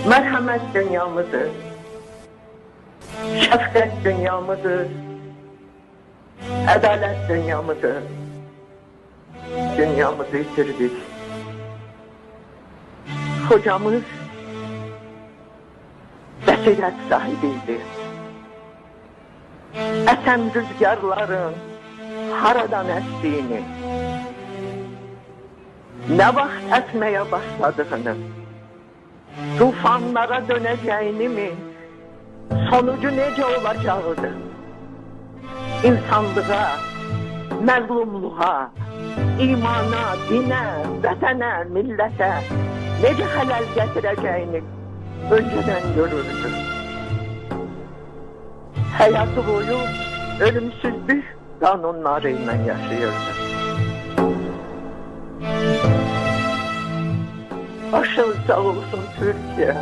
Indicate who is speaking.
Speaker 1: Merhamet dünyamıdır, şefkat dünyamıdır, adalet dünyamıdır. Dünyamızı yitirdik. Hocamız basiret sahibiydi. Esen rüzgarların haradan estiğini, ne vakit esmeye başladığını, tufanlara döneceğini mi, sonucu nece olacağını, insanlığa, məzlumluğa, imana, dinə, vətənə, millətə necə xələl gətirəcəyini öncədən görürdü. Həyatı boyu ölümsüzlük qanunları ilə yaşayırdı. Başın sağ olsun Türkiye.